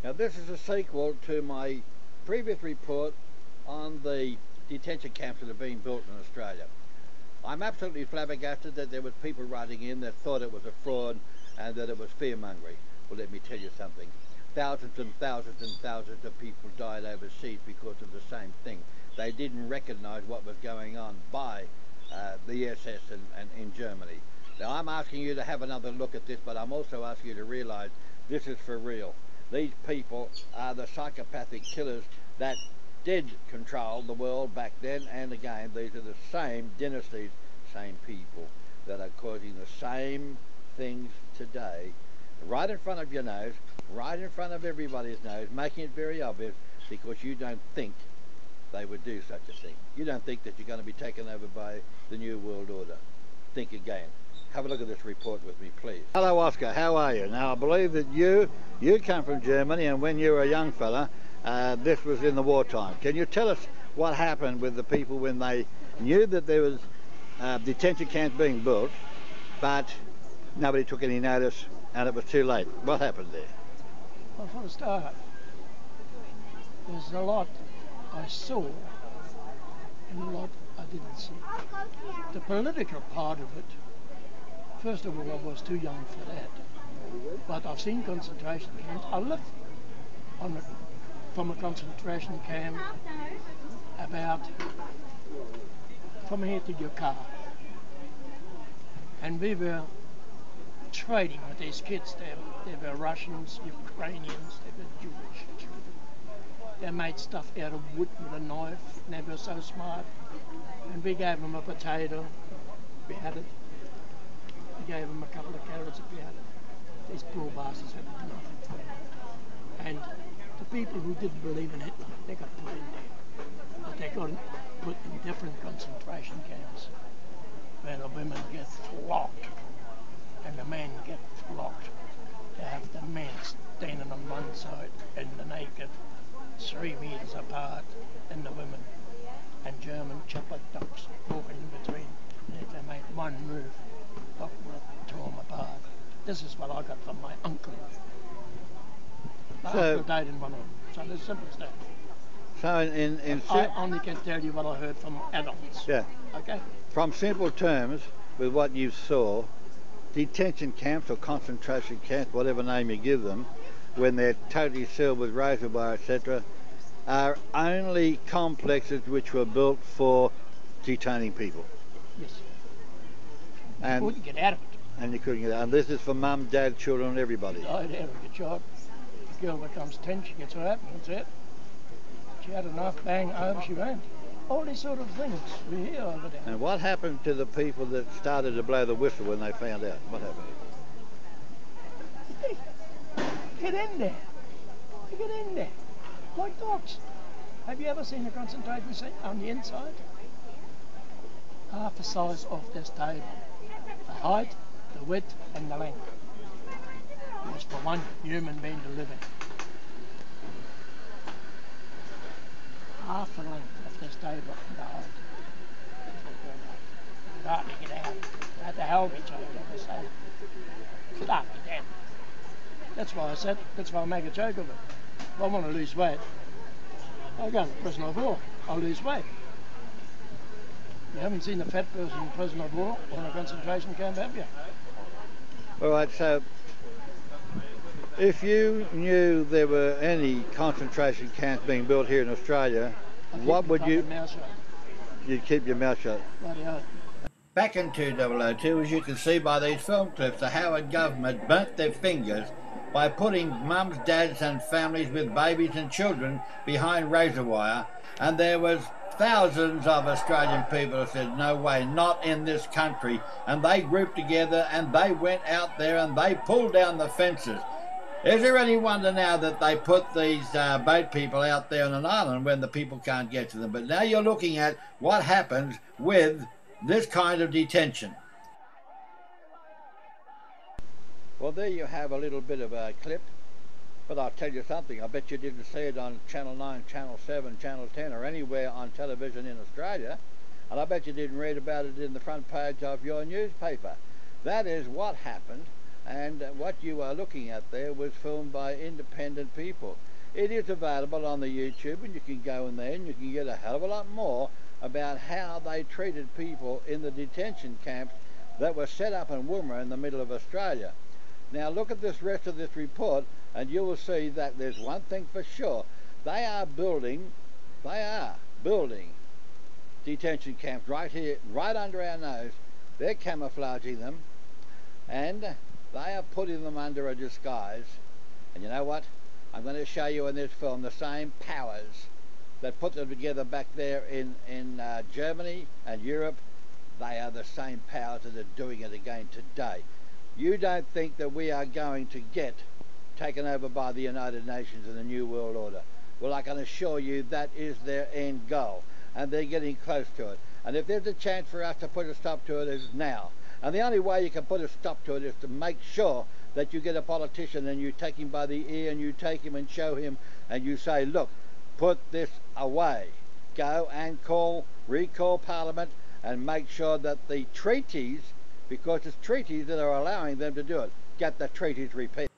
Now this is a sequel to my previous report on the detention camps that are being built in Australia. I'm absolutely flabbergasted that there was people writing in that thought it was a fraud and that it was fear-mongering. Well, let me tell you something. Thousands and thousands and thousands of people died overseas because of the same thing. They didn't recognize what was going on by the SS and in Germany. Now I'm asking you to have another look at this, but I'm also asking you to realize this is for real. These people are the psychopathic killers that did control the world back then, and again these are the same dynasties, same people that are causing the same things today, right in front of your nose, right in front of everybody's nose, making it very obvious because you don't think they would do such a thing. You don't think that you're going to be taken over by the New World Order. Think again. Have a look at this report with me, please. Hello, Oscar. How are you? Now, I believe that you come from Germany, and when you were a young fella, this was in the wartime. Can you tell us what happened with the people when they knew that there was detention camps being built, but nobody took any notice and it was too late? What happened there? Well, for a start, there's a lot I saw and a lot I didn't see. The political part of it, first of all, I was too young for that. But I've seen concentration camps. I lived from a concentration camp about from here to your car. And we were trading with these kids. They were Russians, Ukrainians, they were Jewish. They made stuff out of wood with a knife, and they were so smart. And we gave them a potato, we had it. We gave them a couple of carrots, we had it. These poor bastards had nothing. And the people who didn't believe in it, they got put in there. But they got put in different concentration camps, where the women get flogged and the men get flogged. They have the men standing on one side and the naked 3 meters apart, and the women and German chocolate dogs walking in between. And if they make one move, dog will tear them apart. This is what I got from my uncle. My uncle died in one of them. So it's as simple as that. So I only can tell you what I heard from adults. Yeah. Okay? From simple terms, with what you saw, detention camps or concentration camps, whatever name you give them, when they're totally sealed with razor wire, etc., are only complexes which were built for detaining people. Yes. And you couldn't get out of it. And you couldn't get out. And this is for mum, dad, children, everybody. I'd have a child. The girl becomes 10, she gets her out, and that's it. She had enough, bang, over she went. All these sort of things we hear over there. And what happened to the people that started to blow the whistle when they found out? What happened? Get in there. Get in there. Like dogs. Have you ever seen a concentration camp on the inside? Half the size of this table. The height, the width and the length. It was for one human being to live in. Half the length of this table and the height. You hardly get out. You had to help each other to say, stop it then. That's why I said, that's why I make a joke of it. If I want to lose weight, I'll go to prisoner of war. I'll lose weight. You haven't seen a fat person in prisoner of war or in a concentration camp, have you? All right, so if you knew there were any concentration camps being built here in Australia, what would you... You'd keep your mouth shut. Bloody-o. Back in 2002, as you can see by these film clips, the Howard government burnt their fingers by putting mums, dads and families with babies and children behind razor wire, and there was thousands of Australian people who said, no way, not in this country, and they grouped together and they went out there and they pulled down the fences. Is there any wonder now that they put these boat people out there on an island when the people can't get to them? But now you're looking at what happens with this kind of detention. Well, there you have a little bit of a clip, but I'll tell you something, I bet you didn't see it on Channel 9, Channel 7, Channel 10 or anywhere on television in Australia, and I bet you didn't read about it in the front page of your newspaper. That is what happened And what you are looking at there was filmed by independent people. It is available on the YouTube, and you can go in there and you can get a hell of a lot more about how they treated people in the detention camps that were set up in Woomera in the middle of Australia. Now look at this rest of this report and you will see that there's one thing for sure. They are building detention camps right here, right under our nose. They're camouflaging them and they are putting them under a disguise. And you know what? I'm going to show you in this film the same powers that put them together back there in Germany and Europe. They are the same powers that are doing it again today. You don't think that we are going to get taken over by the United Nations and the New World Order. Well, I can assure you that is their end goal, and they're getting close to it. And if there's a chance for us to put a stop to it, is now. And the only way you can put a stop to it is to make sure that you get a politician and you take him by the ear and you take him and show him and you say, look, put this away. Go and recall Parliament and make sure that the treaties, because it's treaties that are allowing them to do it, get the treaties repealed.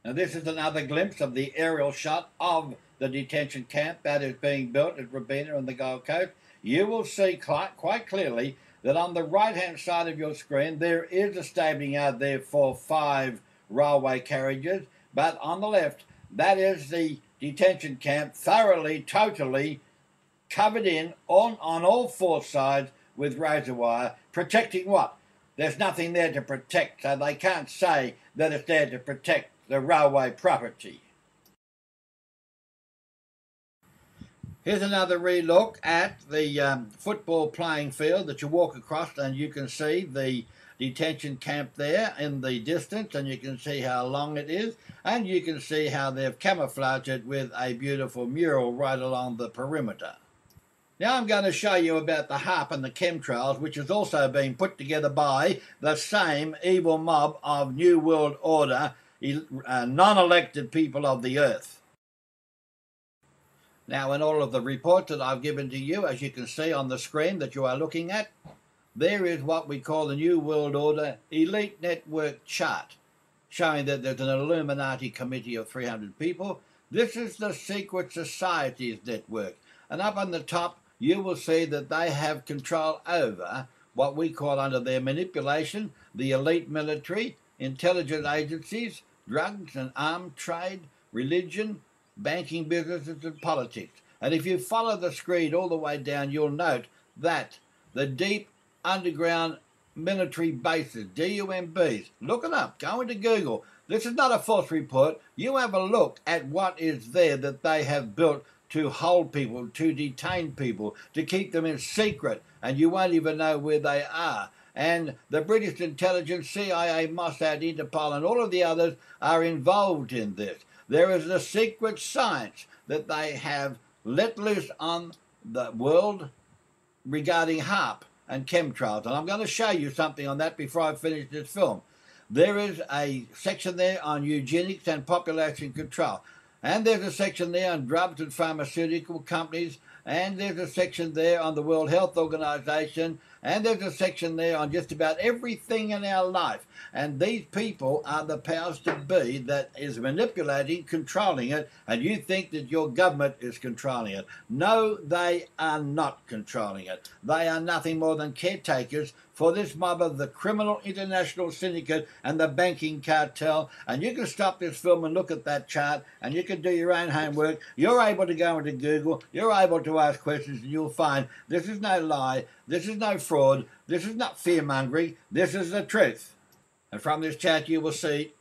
Now this is another glimpse of the aerial shot of the detention camp that is being built at Robina on the Gold Coast. You will see quite clearly that on the right hand side of your screen there is a stabling out there for 5 railway carriages, but on the left that is the detention camp thoroughly, totally covered in on all 4 sides with razor wire, protecting what? There's nothing there to protect, so they can't say that it's there to protect the railway property. Here's another relook at the football playing field that you walk across, and you can see the detention camp there in the distance, and you can see how long it is, and you can see how they've camouflaged it with a beautiful mural right along the perimeter. Now I'm going to show you about the HAARP and the chemtrails, which has also been put together by the same evil mob of New World Order, non-elected people of the earth. Now in all of the reports that I've given to you, as you can see on the screen that you are looking at, there is what we call the New World Order Elite Network chart, showing that there's an Illuminati committee of 300 people. This is the secret societies network, and up on the top you will see that they have control over what we call, under their manipulation, the elite military, intelligence agencies, drugs and armed trade, religion, banking businesses and politics. And if you follow the screen all the way down, you'll note that the deep underground military bases, DUMBs, look it up, go into Google. This is not a false report. You have a look at what is there that they have built to hold people, to detain people, to keep them in secret, and you won't even know where they are. And the British intelligence, CIA, Mossad, Interpol, and all of the others are involved in this. There is a secret science that they have let loose on the world regarding HAARP and chemtrails. And I'm going to show you something on that before I finish this film. There is a section there on eugenics and population control. And there's a section there on drugs and pharmaceutical companies. And there's a section there on the World Health Organization. And there's a section there on just about everything in our life. And these people are the powers to be that is manipulating, controlling it, and you think that your government is controlling it. No, they are not controlling it. They are nothing more than caretakers for this mob of the criminal international syndicate and the banking cartel. And you can stop this film and look at that chart, and you can do your own homework. You're able to go into Google, you're able to ask questions, and you'll find this is no lie, this is no fraud, this is not fear-mongering, this is the truth. And from this chat you will see,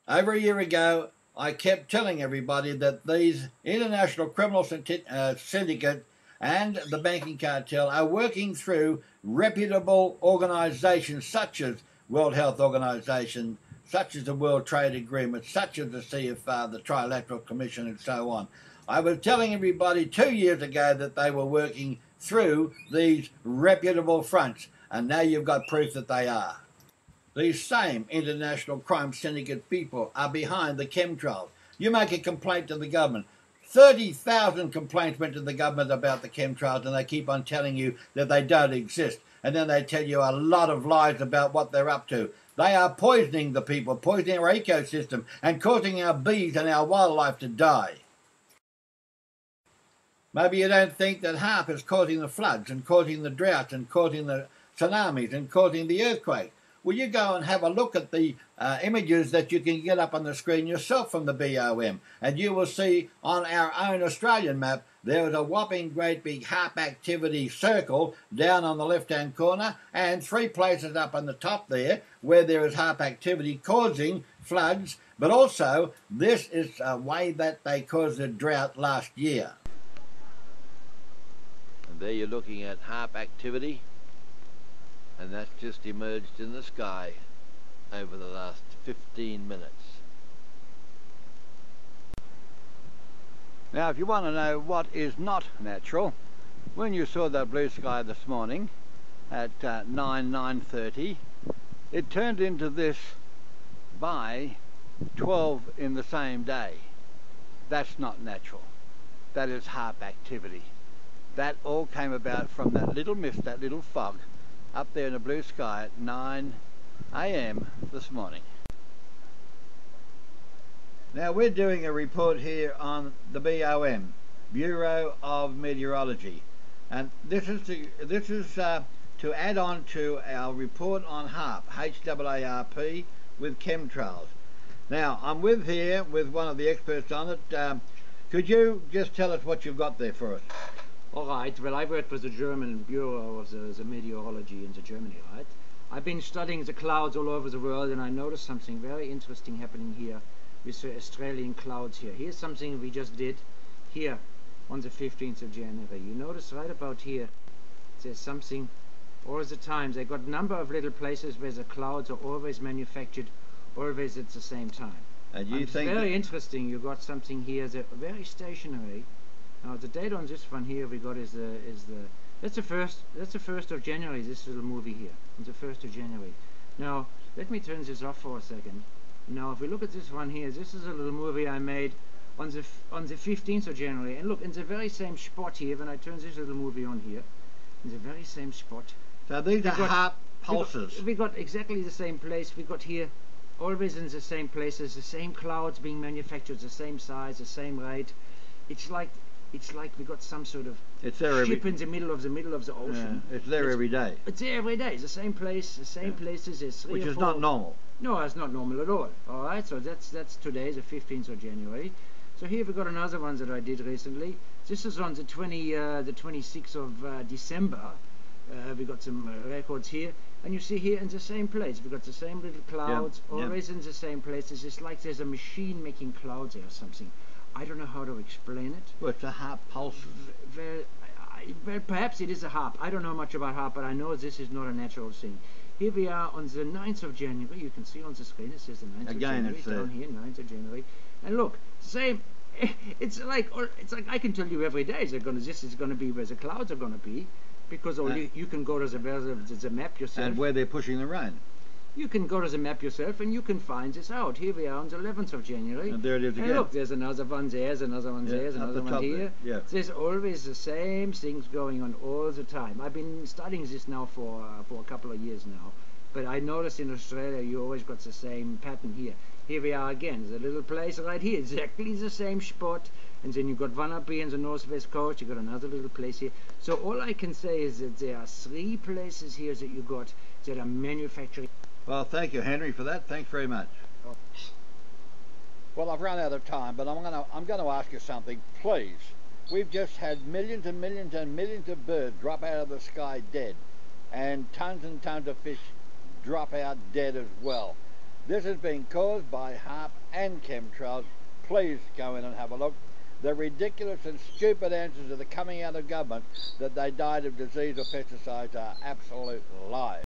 over a year ago, I kept telling everybody that these international criminal syndicate and the banking cartel are working through reputable organisations such as World Health Organization, such as the World Trade Agreement, such as the CFR, the Trilateral Commission, and so on. I was telling everybody 2 years ago that they were working through these reputable fronts, and now you've got proof that they are. These same international crime syndicate people are behind the chemtrails. You make a complaint to the government. 30,000 complaints went to the government about the chemtrails, and they keep on telling you that they don't exist. and then they tell you a lot of lies about what they're up to. They are poisoning the people, poisoning our ecosystem, and causing our bees and our wildlife to die. Maybe you don't think that HAARP is causing the floods and causing the droughts and causing the tsunamis and causing the earthquake. Well, you go and have a look at the images that you can get up on the screen yourself from the BOM, and you will see on our own Australian map there is a whopping great big HAARP activity circle down on the left-hand corner, and 3 places up on the top there where there is HAARP activity causing floods, but also this is a way that they caused a drought last year. And there you're looking at HAARP activity, and that's just emerged in the sky over the last 15 minutes. Now, if you want to know what is not natural, when you saw that blue sky this morning at 9:30, it turned into this by 12 in the same day. That's not natural. That is HAARP activity. That all came about from that little mist, that little fog, up there in the blue sky at 9 AM this morning. Now we're doing a report here on the BOM, Bureau of Meteorology, and this is to add on to our report on HAARP, HAARP, with chemtrails. Now I'm here with one of the experts on it. Could you just tell us what you've got there for us? All right, well, I work for the German Bureau of the Meteorology in Germany, right? I've been studying the clouds all over the world, and I noticed something very interesting happening here with the Australian clouds here. Here's something we just did here on the 15th of January. You notice right about here, there's something all the time. They've got a number of little places where the clouds are always manufactured, always at the same time. And you think it's very interesting. You got something here that's very stationary. Now the date on this one here we got that's the first of January. This little movie here, on the 1st of January. Now let me turn this off for a second. Now if we look at this one here, this is a little movie I made on the 15th of January. And look, in the very same spot here, when I turn this little movie on here, in the very same spot. So these are HAARP pulses. We got exactly the same place. We got here, always in the same places, the same clouds being manufactured, the same size, the same rate. It's like we got some sort of ship in the middle of the ocean. Yeah, it's there every day. It's there every day. It's the same place, the same places. There's 3 or 4. Which is not normal. No, it's not normal at all. All right, so that's today, the 15th of January. So here we've got another one that I did recently. This is on the 26th of December. We got some records here, and you see here in the same place we got the same little clouds, always in the same places. It's like there's a machine making clouds there or something. I don't know how to explain it. Well, it's a HAARP pulse. Well, perhaps it is a HAARP. I don't know much about HAARP, but I know this is not a natural thing. Here we are on the 9th of January. You can see on the screen it says the 9th of January. It's down here, 9th of January. And look, same. It's like I can tell you every day this is going to be where the clouds are going to be, because you can go to the map yourself. And where they're pushing the rain. You can go to the map yourself and you can find this out. Here we are on the 11th of January. And there it is again. And look, there's another one there, there's another one there, there's another one here. Yeah. There's always the same things going on all the time. I've been studying this now for a couple of years now. But I noticed in Australia you always got the same pattern here. Here we are again. There's a little place right here, exactly the same spot. And then you've got one up here in the northwest coast, you've got another little place here. So all I can say is that there are 3 places here that you got that are manufacturing. Well, thank you, Henry, for that. Thanks very much. Well, I've run out of time, but I'm going to ask you something, please. We've just had millions and millions and millions of birds drop out of the sky dead, and tons of fish drop out dead as well. This has been caused by HAARP and chemtrails. Please go in and have a look. The ridiculous and stupid answers that are coming out of government that they died of disease or pesticides are absolute lies.